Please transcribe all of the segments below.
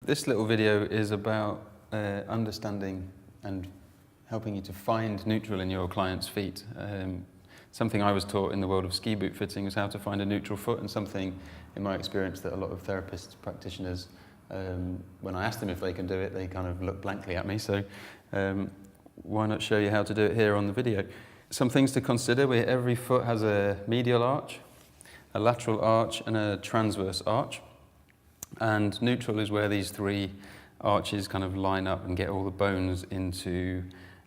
This little video is about understanding and helping you to find neutral in your client's feet. Something I was taught in the world of ski boot fitting is how to find a neutral foot, and something in my experience that a lot of therapists, practitioners, when I ask them if they can do it, they kind of look blankly at me. So why not show you how to do it here on the video? Some things to consider: where every foot has a medial arch, a lateral arch, and a transverse arch. And neutral is where these three arches kind of line up and get all the bones into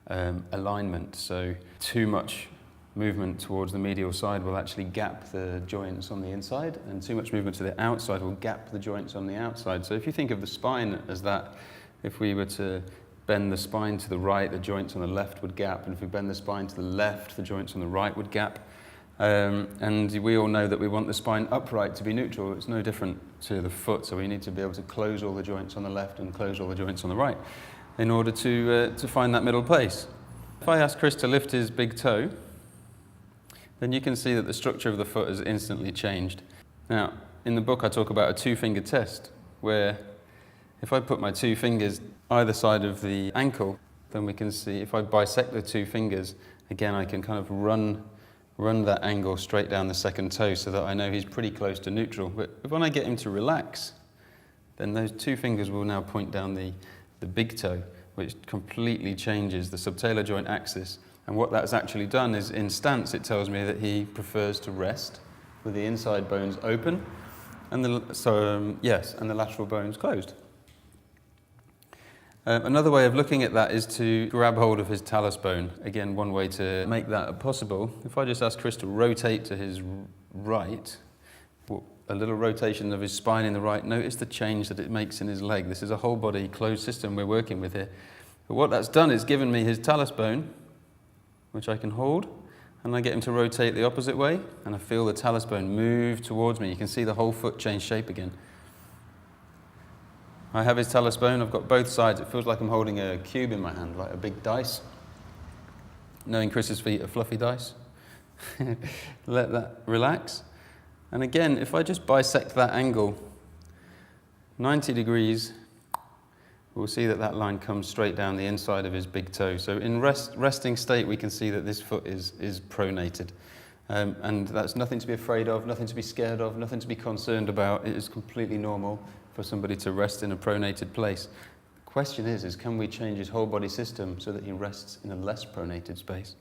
alignment. So too much movement towards the medial side will actually gap the joints on the inside, and too much movement to the outside will gap the joints on the outside. So if you think of the spine as that, if we were to bend the spine to the right, the joints on the left would gap, and if we bend the spine to the left, the joints on the right would gap. And we all know that we want the spine upright to be neutral. It's no different to the foot, so we need to be able to close all the joints on the left and close all the joints on the right in order to find that middle place. If I ask Chris to lift his big toe, then you can see that the structure of the foot has instantly changed. Now, in the book I talk about a two-finger test, where if I put my two fingers either side of the ankle, then we can see if I bisect the two fingers, again I can kind of run that angle straight down the second toe so that I know he's pretty close to neutral. But when I get him to relax, then those two fingers will now point down the big toe, which completely changes the subtalar joint axis. And what that's actually done is, in stance, it tells me that he prefers to rest with the inside bones open and the lateral bones closed. Another way of looking at that is to grab hold of his talus bone. Again, one way to make that possible. If I just ask Chris to rotate to his right, a little rotation of his spine in the right, notice the change that it makes in his leg. This is a whole body closed system we're working with here. But what that's done is given me his talus bone, which I can hold, and I get him to rotate the opposite way, and I feel the talus bone move towards me. You can see the whole foot change shape again. I have his talus bone, I've got both sides. It feels like I'm holding a cube in my hand, like a big dice. Knowing Chris's feet are fluffy dice. Let that relax. And again, if I just bisect that angle 90 degrees, we'll see that that line comes straight down the inside of his big toe. So in resting state, we can see that this foot is pronated. And that's nothing to be afraid of, nothing to be scared of, nothing to be concerned about. It is completely normal for somebody to rest in a pronated place. The question is can we change his whole body system so that he rests in a less pronated space?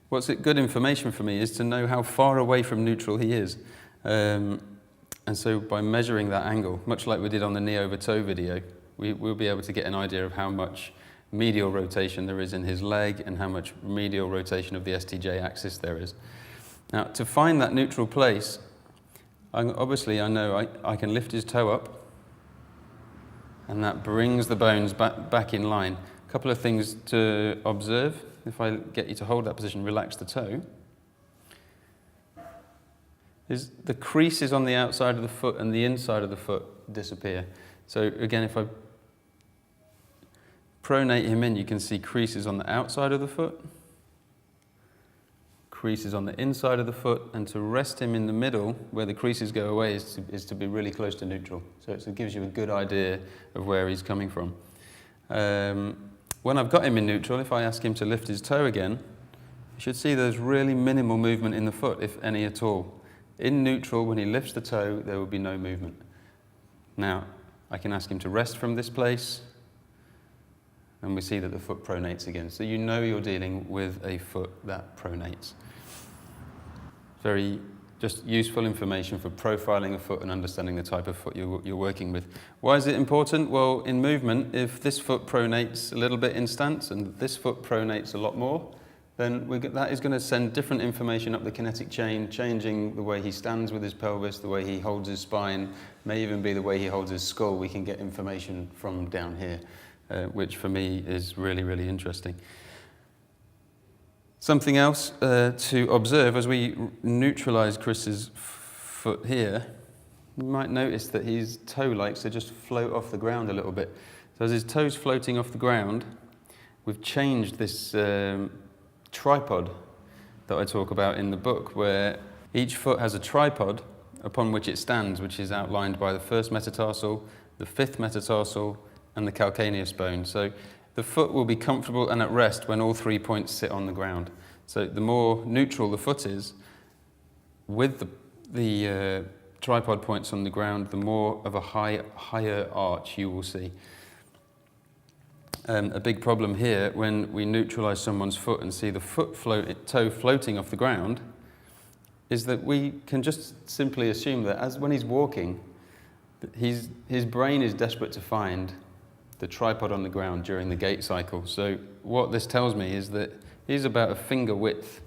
What's good information for me is to know how far away from neutral he is. And so by measuring that angle, much like we did on the knee over toe video, we'll be able to get an idea of how much medial rotation there is in his leg and how much medial rotation of the STJ axis there is. Now, to find that neutral place, obviously I know I can lift his toe up, and that brings the bones back in line. A couple of things to observe. If I get you to hold that position, relax the toe, is the creases on the outside of the foot and the inside of the foot disappear. So again, if I pronate him in, you can see creases on the outside of the foot, creases on the inside of the foot, and to rest him in the middle, where the creases go away, is to be really close to neutral. So it gives you a good idea of where he's coming from. When I've got him in neutral, if I ask him to lift his toe again, you should see there's really minimal movement in the foot, if any at all. In neutral, when he lifts the toe, there will be no movement. Now, I can ask him to rest from this place, and we see that the foot pronates again. So you know you're dealing with a foot that pronates. Very just useful information for profiling a foot and understanding the type of foot you're working with. Why is it important? Well, in movement, if this foot pronates a little bit in stance and this foot pronates a lot more, then that is going to send different information up the kinetic chain, changing the way he stands with his pelvis, the way he holds his spine, may even be the way he holds his skull. We can get information from down here, which for me is really, really interesting. Something else to observe as we neutralize Chris's foot here, you might notice that his toe likes to just float off the ground a little bit. So as his toe's floating off the ground, we've changed this tripod that I talk about in the book, where each foot has a tripod upon which it stands, which is outlined by the first metatarsal, the fifth metatarsal, and the calcaneus bone. So the foot will be comfortable and at rest when all 3 points sit on the ground. So the more neutral the foot is, with the tripod points on the ground, the more of a higher arch you will see. A big problem here, when we neutralize someone's foot and see the toe floating off the ground, is that we can just simply assume that when he's walking, his brain is desperate to find the tripod on the ground during the gait cycle. So what this tells me is that he's about a finger width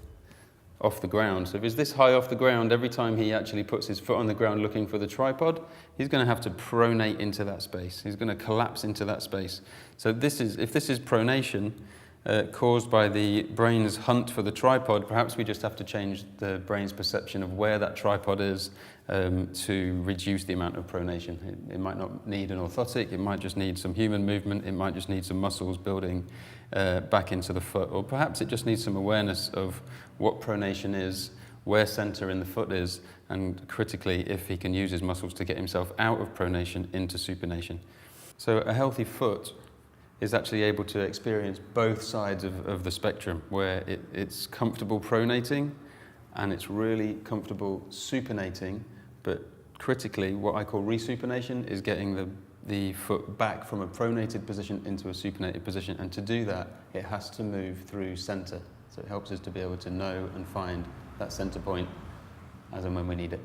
off the ground. So if he's this high off the ground, every time he actually puts his foot on the ground looking for the tripod, he's going to have to pronate into that space. He's going to collapse into that space. So if this is pronation caused by the brain's hunt for the tripod, perhaps we just have to change the brain's perception of where that tripod is to reduce the amount of pronation. It might not need an orthotic, it might just need some human movement, it might just need some muscles building back into the foot, or perhaps it just needs some awareness of what pronation is, where center in the foot is, and critically, if he can use his muscles to get himself out of pronation into supination. So a healthy foot is actually able to experience both sides of the spectrum, where it's comfortable pronating and it's really comfortable supinating, but critically, what I call resupination is getting the foot back from a pronated position into a supinated position, and to do that, it has to move through center. So it helps us to be able to know and find that center point as and when we need it.